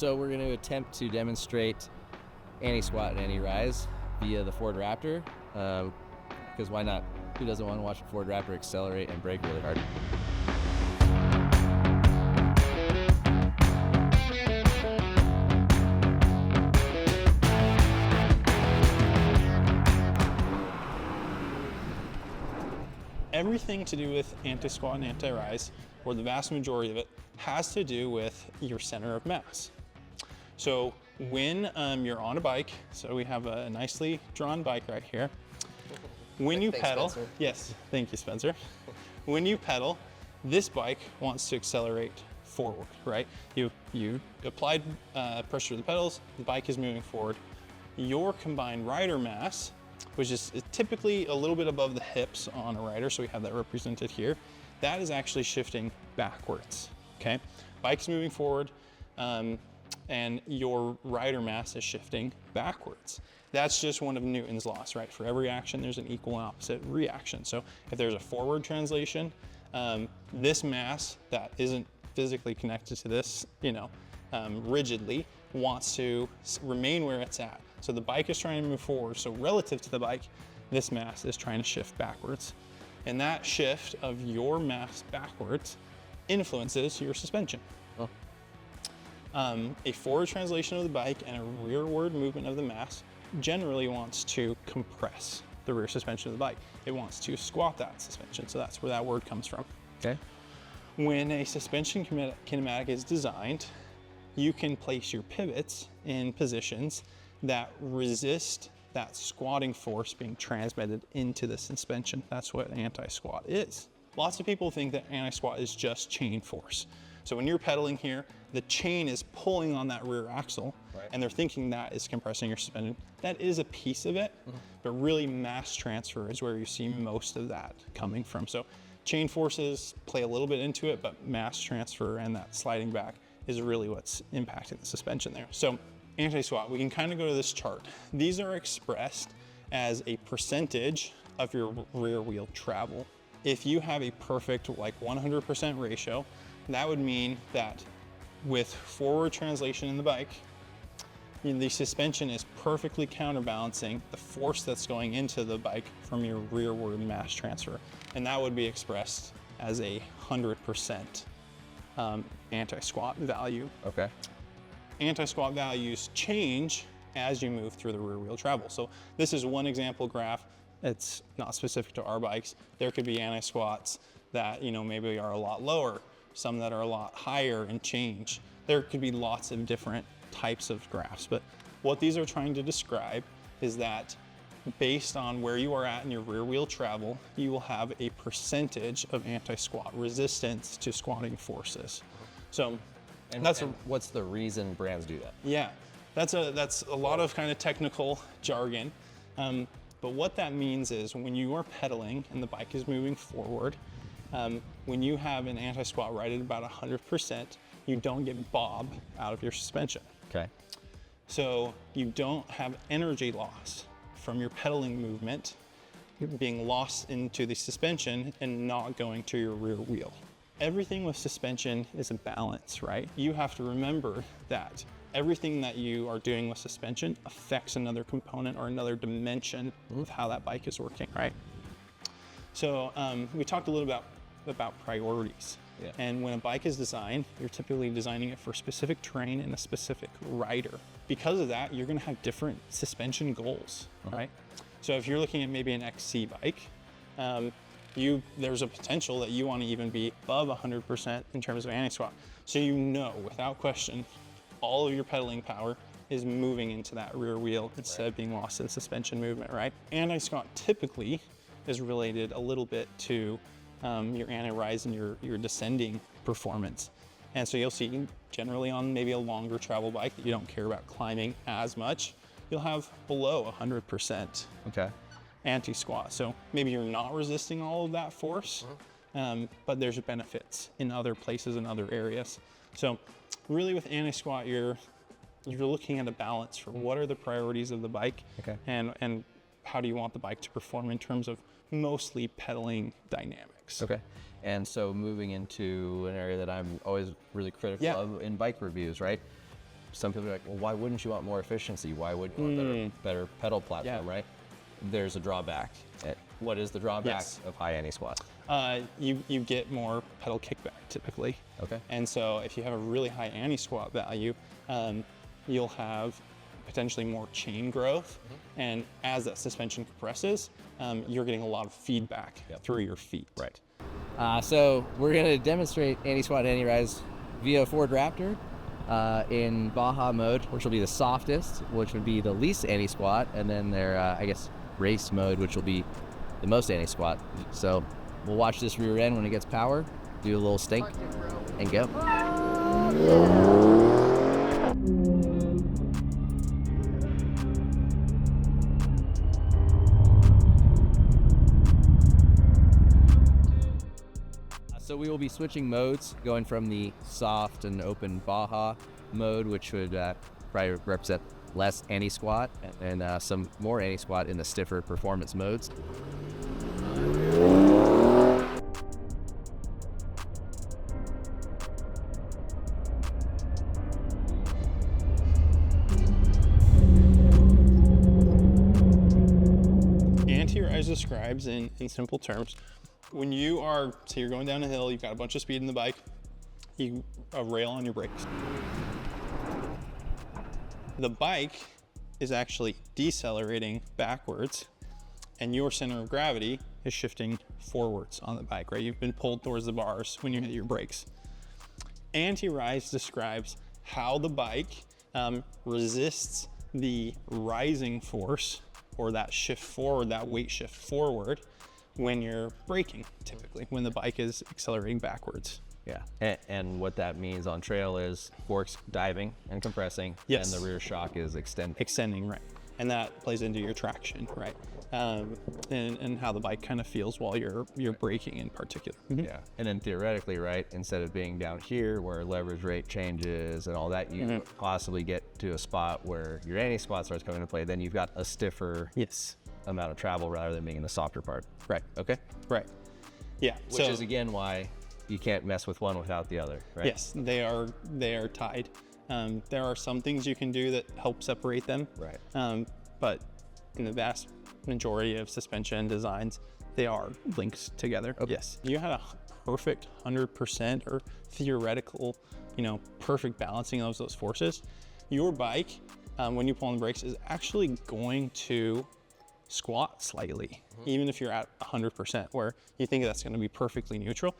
So we're going to attempt to demonstrate anti-squat and anti-rise via the Ford Raptor, because why not? Who doesn't want to watch a Ford Raptor accelerate and brake really hard? Everything to do with anti-squat and anti-rise, or the vast majority of it, has to do with your center of mass. So when you're on a bike, so we have a nicely drawn bike right here. When you pedal, Spencer. yes, thank you, Spencer. When you pedal, this bike wants to accelerate forward, right? You applied pressure to the pedals, the bike is moving forward. Your combined rider mass, which is typically a little bit above the hips on a rider, so we have that represented here, that is actually shifting backwards, okay? Bike's moving forward, and your rider mass is shifting backwards. That's just one of Newton's laws, right? For every action, there's an equal and opposite reaction. So if there's a forward translation, this mass that isn't physically connected to this, rigidly, wants to remain where it's at. So the bike is trying to move forward. So relative to the bike, this mass is trying to shift backwards. And that shift of your mass backwards influences your suspension. Oh. A forward translation of the bike and a rearward movement of the mass generally wants to compress the rear suspension of the bike. It wants to squat that suspension. So that's where that word comes from. Okay. When a suspension kinematic is designed, you can place your pivots in positions that resist that squatting force being transmitted into the suspension. That's what anti-squat is. Lots of people think that anti-squat is just chain force. So when you're pedaling here, the chain is pulling on that rear axle, right, and they're thinking that is compressing your suspension. That is a piece of it, but really mass transfer is where you see most of that coming from. So chain forces play a little bit into it, but mass transfer and that sliding back is really what's impacting the suspension there. So anti-squat, we can kind of go to this chart. These are expressed as a percentage of your rear wheel travel. If you have a perfect, like 100% ratio, that would mean that with forward translation in the bike, the suspension is perfectly counterbalancing the force that's going into the bike from your rearward mass transfer. And that would be expressed as a 100% anti-squat value. Okay. Anti-squat values change as you move through the rear wheel travel. So this is one example graph. It's not specific to our bikes. There could be anti-squats that maybe are a lot lower, some that are a lot higher and change. There could be lots of different types of graphs, but what these are trying to describe is that based on where you are at in your rear wheel travel, you will have a percentage of anti-squat resistance to squatting forces. So what's the reason brands do that? Yeah, that's a lot of kind of technical jargon. But what that means is when you are pedaling and the bike is moving forward, when you have an anti-squat right at about 100%, you don't get bob out of your suspension. Okay. So you don't have energy loss from your pedaling movement being lost into the suspension and not going to your rear wheel. Everything with suspension is a balance, right? You have to remember that everything that you are doing with suspension affects another component or another dimension of how that bike is working, right? So we talked a little about priorities. Yeah. And when a bike is designed, you're typically designing it for specific terrain and a specific rider. Because of that, you're gonna have different suspension goals, right? So if you're looking at maybe an XC bike, there's a potential that you want to even be above 100% in terms of anti-squat. So without question, all of your pedaling power is moving into that rear wheel instead of being lost in suspension movement, right? Anti-squat typically is related a little bit to your anti-rise and your descending performance. And so you'll see generally on maybe a longer travel bike that you don't care about climbing as much, you'll have below 100%. Okay. Anti-squat. So maybe you're not resisting all of that force, but there's benefits in other places and other areas. So really with anti-squat, you're looking at a balance for what are the priorities of the bike, okay, and how do you want the bike to perform in terms of mostly pedaling dynamics. Okay. And so moving into an area that I'm always really critical of in bike reviews, right? some people are like, well, why wouldn't you want more efficiency? Why would you want better pedal platform, right? There's a drawback. What is the drawback of high anti-squat? You get more pedal kickback typically. Okay. And so if you have a really high anti-squat value, you'll have potentially more chain growth. And as that suspension compresses, you're getting a lot of feedback through your feet. Right. So we're going to demonstrate anti-squat and anti-rise via Ford Raptor in Baja mode, which will be the softest, which would be the least anti-squat, and then their, I guess, race mode, which will be the most anti-squat. So we'll watch this rear end when it gets power, do a little stink, and go. So we will be switching modes, going from the soft and open Baja mode, which would probably represent less anti-squat, and some more anti-squat in the stiffer performance modes. Anti-rise describes in simple terms, when you are, say you're going down a hill, you've got a bunch of speed in the bike, a rail on your brakes. The bike is actually decelerating backwards, and your center of gravity is shifting forwards on the bike, right? You've been pulled towards the bars when you hit your brakes. Anti-rise describes how the bike resists the rising force, or that shift forward, that weight shift forward, when you're braking, typically, when the bike is accelerating backwards. Yeah, and what that means on trail is forks diving and compressing, and the rear shock is extending. Extending, right. And that plays into your traction, right? And how the bike kind of feels while you're braking in particular. Yeah, and then theoretically, right, instead of being down here where leverage rate changes and all that, you possibly get to a spot where your anti-squat starts coming into play, then you've got a stiffer amount of travel rather than being in the softer part. Right. Okay. Right. Yeah. Which is again why you can't mess with one without the other, right? Yes, they are tied. There are some things you can do that help separate them. Right. But in the vast majority of suspension designs, they are linked together. Okay. Yes. You had a perfect 100% or theoretical, perfect balancing of those forces. Your bike, when you pull on the brakes, is actually going to squat slightly, even if you're at 100%, where you think that's going to be perfectly neutral,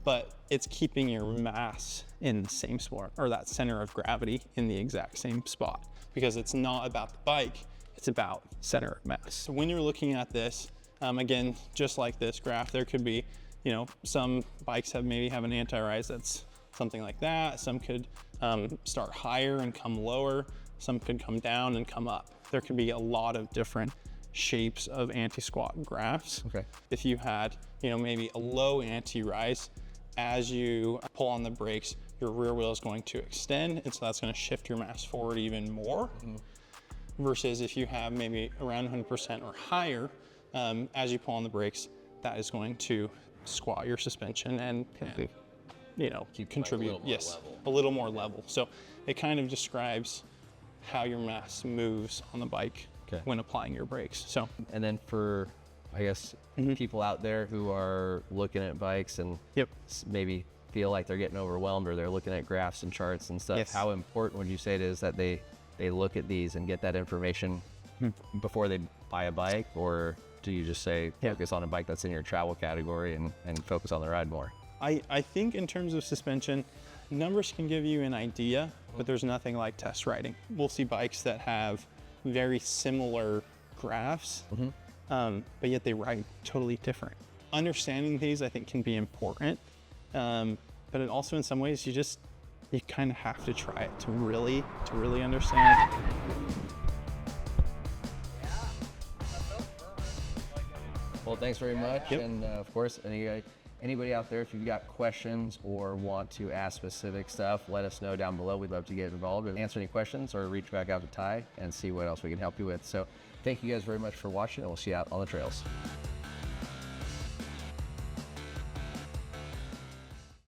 but it's keeping your mass in the same spot, or that center of gravity in the exact same spot, because it's not about the bike, it's about center of mass. So when you're looking at this, again, just like this graph, there could be, some bikes maybe have an anti-rise that's something like that. Some could start higher and come lower. Some could come down and come up. There could be a lot of different shapes of anti-squat graphs. Okay. If you had, maybe a low anti-rise, as you pull on the brakes, your rear wheel is going to extend, and so that's going to shift your mass forward even more. Versus if you have maybe around 100% or higher, as you pull on the brakes, that is going to squat your suspension and contribute, a little more level. So it kind of describes how your mass moves on the bike when applying your brakes. So, and then for, I guess, people out there who are looking at bikes and maybe feel like they're getting overwhelmed, or they're looking at graphs and charts and stuff, how important would you say it is that they look at these and get that information before they buy a bike? Or do you just say focus on a bike that's in your travel category and focus on the ride more? I think in terms of suspension, numbers can give you an idea, but there's nothing like test riding. We'll see bikes that have very similar graphs, but yet they ride totally different. Understanding these, I think, can be important, but it also in some ways you kind of have to try it to really understand. Well, thanks very much. And of course, anybody out there, if you've got questions or want to ask specific stuff, let us know down below. We'd love to get involved and answer any questions, or reach back out to Ty and see what else we can help you with. So thank you guys very much for watching, and we'll see you out on the trails.